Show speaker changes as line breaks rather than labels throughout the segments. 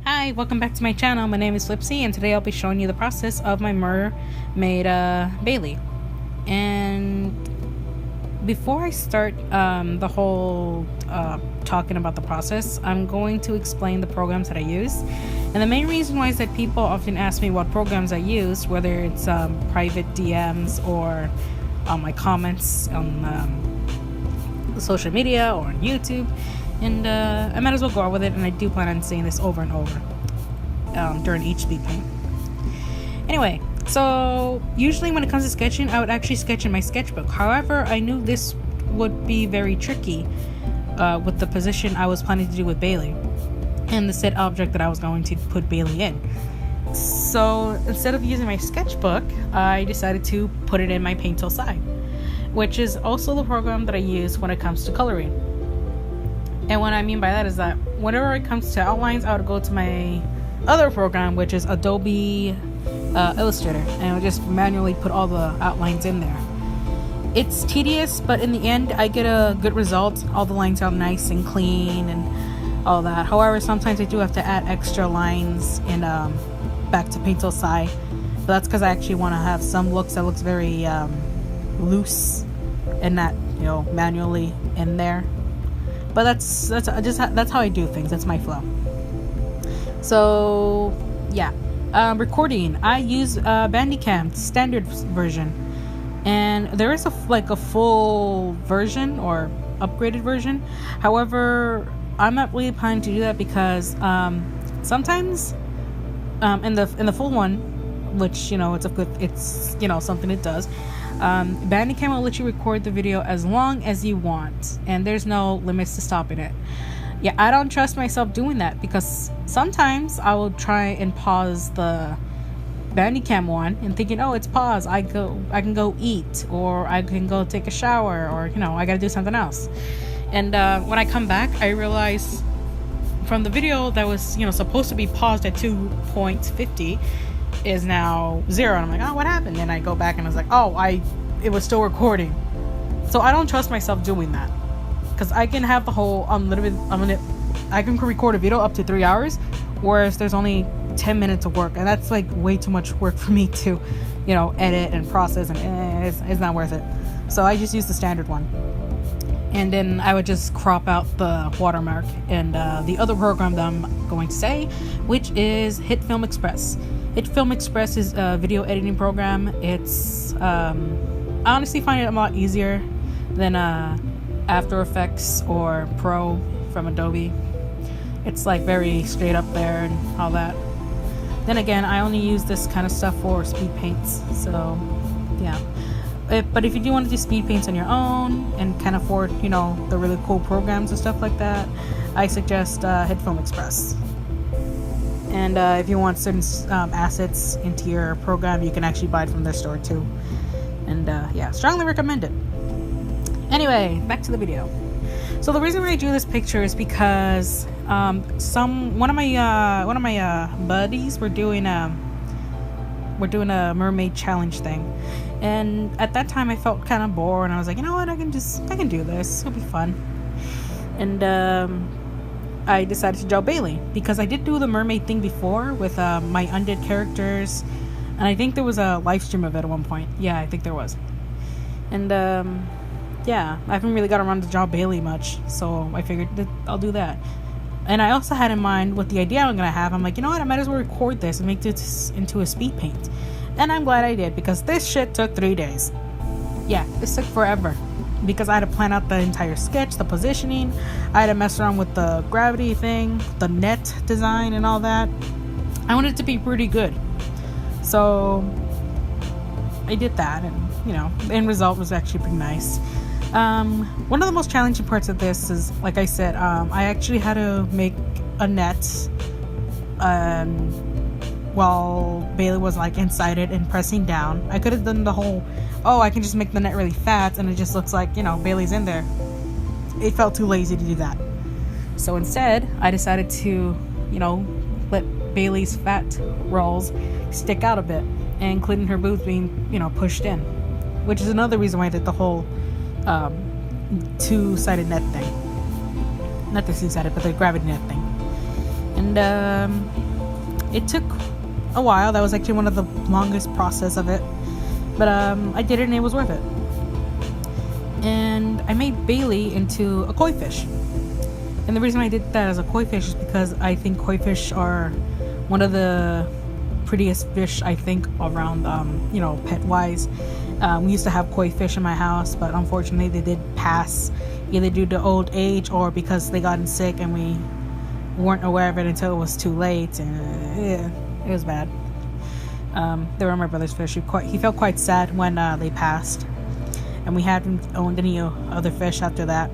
Hi, welcome back to my channel. My name is Flipsy, and today I'll be showing you the process of my mermaid Bailey. And before I start the whole talking about the process, I'm going to explain the programs that I use. And the main reason why is that people often ask me what programs I use, whether it's private DMs or my comments on social media or on YouTube. And I might as well go on with it, and I do plan on saying this over and over during each Speedpaint. Anyway, so usually when it comes to sketching, I would actually sketch in my sketchbook. However, I knew this would be very tricky with the position I was planning to do with Bailey and the set object that I was going to put Bailey in. So instead of using my sketchbook, I decided to put it in my Paint Tool side, which is also the program that I use when it comes to coloring. And what I mean by that is that whenever it comes to outlines, I would go to my other program, which is Adobe Illustrator, and I would just manually put all the outlines in there. It's tedious, but in the end, I get a good result. All the lines are nice and clean and all that. However, sometimes I do have to add extra lines in back to Paint Tool side, but that's because I actually want to have some looks that looks very loose and not, manually in there. But that's how I do things. That's my flow. So yeah, recording. I use Bandicam standard version, and there is a full version or upgraded version. However, I'm not really planning to do that because sometimes in the full one, which it's something it does. Bandicam will let you record the video as long as you want, and there's no limits to stopping it. Yeah, I don't trust myself doing that because sometimes I will try and pause the Bandicam one and thinking, oh, it's paused, I can go eat, or I can go take a shower, or I gotta do something else. And when I come back, I realize from the video that was supposed to be paused at 2.50 is now 0, and I'm like, oh, what happened? And I go back and I was like, oh, it was still recording. So I don't trust myself doing that, because I can have the whole I can record a video up to 3 hours, whereas there's only 10 minutes of work, and that's like way too much work for me to edit and process, and it's not worth it. So I just use the standard one, and then I would just crop out the watermark. And the other program that I'm going to say, which is HitFilm Express. HitFilm Express is a video editing program. It's I honestly find it a lot easier than After Effects or Pro from Adobe. It's like very straight up there and all that. Then again, I only use this kind of stuff for speed paints, so yeah. But if you do want to do speed paints on your own and can't afford the really cool programs and stuff like that, I suggest HitFilm Express. And if you want certain assets into your program, you can actually buy it from their store too. And yeah, strongly recommend it. Anyway, back to the video. So the reason why I drew this picture is because one of my buddies were doing a mermaid challenge thing, and at that time I felt kind of bored, and I was like, you know what, I can do this. It'll be fun. And I decided to draw Bailey because I did do the mermaid thing before with my undead characters, and I think there was a live stream of it at one point. Yeah, I think there was. And yeah, I haven't really got around to draw Bailey much, so I figured that I'll do that. And I also had in mind what the idea I'm gonna have. I'm like, you know what, I might as well record this and make this into a speed paint. And I'm glad I did, because this shit took 3 days. Yeah, this took forever, because I had to plan out the entire sketch, the positioning. I had to mess around with the gravity thing, the net design and all that. I wanted it to be pretty good. So I did that, and the end result was actually pretty nice. One of the most challenging parts of this is, like I said, I actually had to make a net while Bailey was inside it and pressing down. I could have done the whole, I can just make the net really fat and it just looks like Bailey's in there. It felt too lazy to do that. So instead, I decided to let Bailey's fat rolls stick out a bit, and including her boobs being pushed in, which is another reason why I did the whole two-sided net thing. Not the two-sided, but the gravity net thing. And it took a while. That was actually one of the longest process of it, but I did it and it was worth it. And I made Bailey into a koi fish. And the reason I did that as a koi fish is because I think koi fish are one of the prettiest fish, I think, around, you know, pet-wise. We used to have koi fish in my house, but unfortunately they did pass, either due to old age or because they gotten sick and we weren't aware of it until it was too late. And it was bad. They were my brother's fish. He felt quite sad when they passed. And we hadn't owned any other fish after that.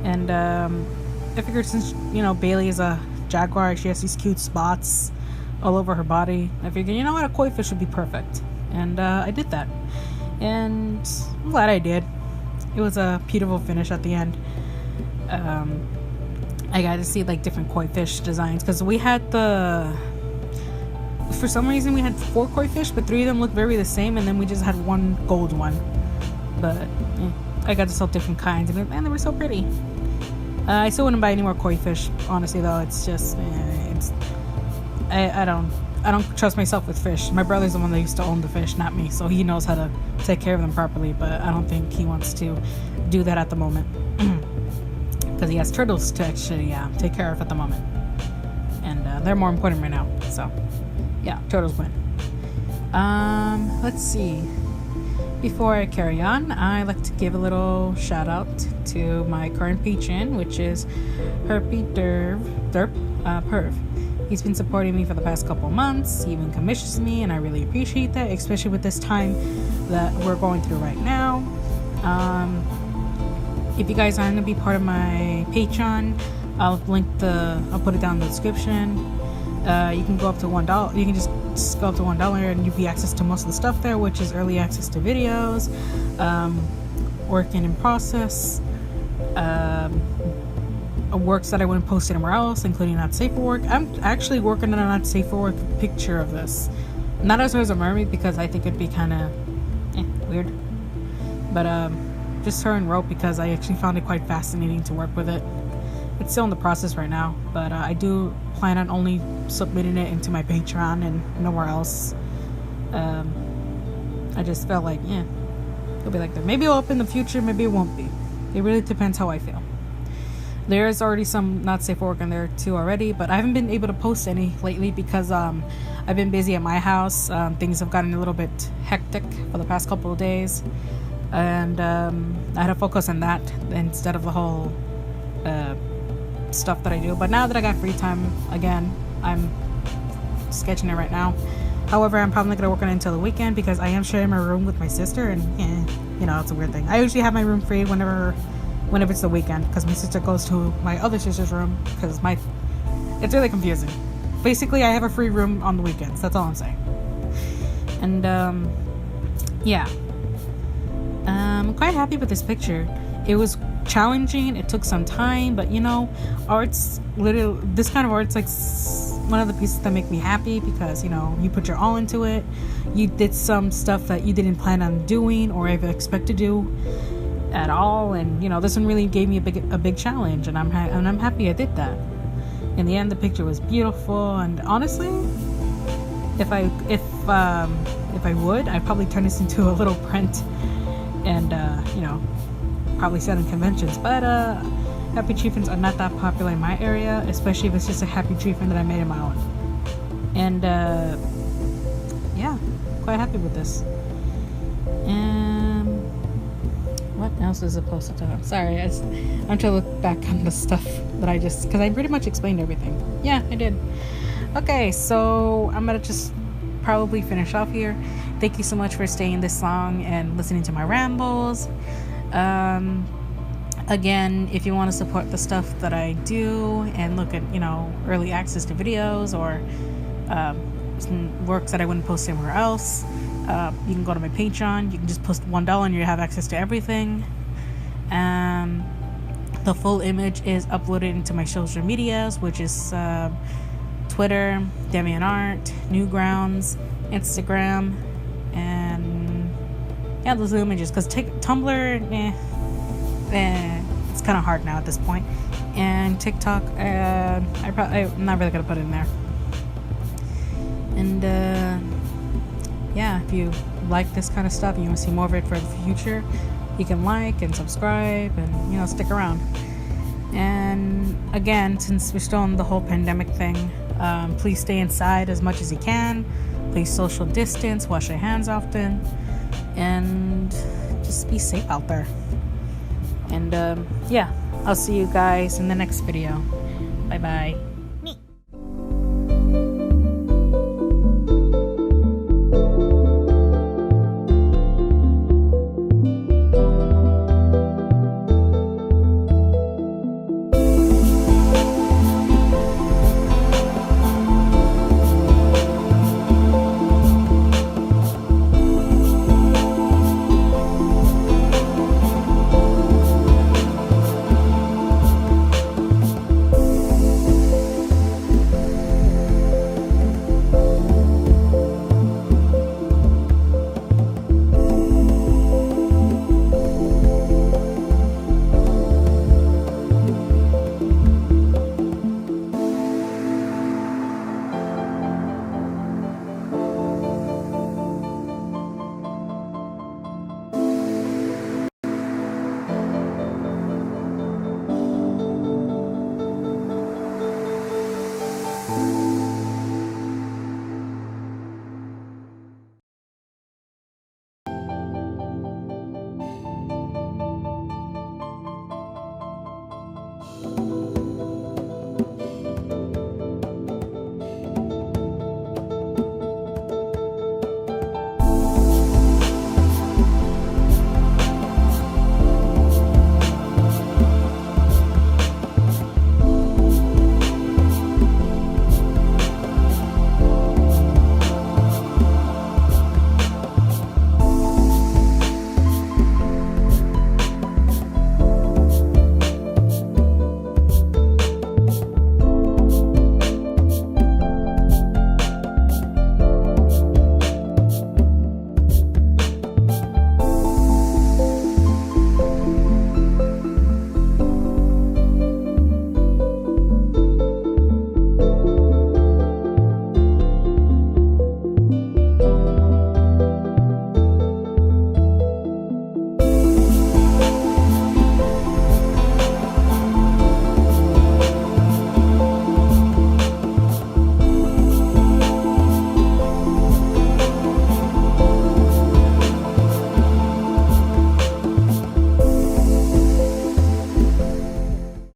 And I figured since, you know, Bailey is a jaguar, she has these cute spots all over her body. I figured, you know what, a koi fish would be perfect. And I did that. And I'm glad I did. It was a beautiful finish at the end. I got to see like different koi fish designs because we had for some reason we had 4 koi fish, but 3 of them looked very the same, and then we just had one gold one. But I got to sell different kinds, and they were so pretty. I still wouldn't buy any more koi fish, honestly, though. It's just I don't trust myself with fish. My brother's the one that used to own the fish, not me, so he knows how to take care of them properly, but I don't think he wants to do that at the moment because he has turtles to actually take care of at the moment, and they're more important right now. So yeah, turtles win. Let's see. Before I carry on, I like to give a little shout out to my current patron, which is Herpy Perv. He's been supporting me for the past couple months. He even commissions me, and I really appreciate that, especially with this time that we're going through right now. If you guys want to be part of my Patreon, I'll put it down in the description. You can go up to $1. You can just go up to $1 and you'll be access to most of the stuff there, which is early access to videos, working in process, works that I wouldn't post anywhere else, including Not Safe for Work. I'm actually working on a Not Safe for Work picture of this, not as a Mermay because I think it'd be kind of weird, but just her and rope because I actually found it quite fascinating to work with it. It's still in the process right now, but I do plan on only submitting it into my Patreon and nowhere else. I just felt like, it'll be like that. Maybe it'll up in the future, maybe it won't be. It really depends how I feel. There's already some Not Safe for Work in there too already, but I haven't been able to post any lately because I've been busy at my house. Things have gotten a little bit hectic for the past couple of days, and I had to focus on that instead of the whole stuff that I do. But now that I got free time again, I'm sketching it right now. However, I'm probably not gonna work on it until the weekend because I am sharing my room with my sister, and you know, it's a weird thing. I usually have my room free whenever it's the weekend because my sister goes to my other sister's room because it's really confusing. Basically, I have a free room on the weekends. That's all I'm saying. And I'm quite happy with this picture. It was challenging. It took some time, but you know, this kind of art's like one of the pieces that make me happy because, you know, you put your all into it. You did some stuff that you didn't plan on doing or ever expect to do at all, and you know, this one really gave me a big challenge, and I'm happy I did that. In the end, the picture was beautiful, and honestly, if I would, I'd probably turn this into a little print and you know, probably sell in conventions. But happy tree ferns are not that popular in my area, especially if it's just a happy tree fern that I made in my own. And yeah, quite happy with this. What else is supposed to talk about? Sorry, I'm trying to look back on the stuff that because I pretty much explained everything. Yeah, I did. Okay, so I'm gonna just probably finish off here. Thank you so much for staying this long and listening to my rambles. Again, if you want to support the stuff that I do and look at, you know, early access to videos or some works that I wouldn't post anywhere else, you can go to my Patreon. You can just post $1 and you have access to everything. The full image is uploaded into my social medias, which is Twitter, DeviantArt, Newgrounds, Instagram, and yeah, those are images. Because Tumblr, it's kind of hard now at this point. and TikTok. I'm not really gonna put it in there. And yeah, if you like this kind of stuff and you want to see more of it for the future, you can like and subscribe and stick around. And again, since we're still in the whole pandemic thing, please stay inside as much as you can. Please social distance, wash your hands often, and just be safe out there. And yeah, I'll see you guys in the next video. Bye bye.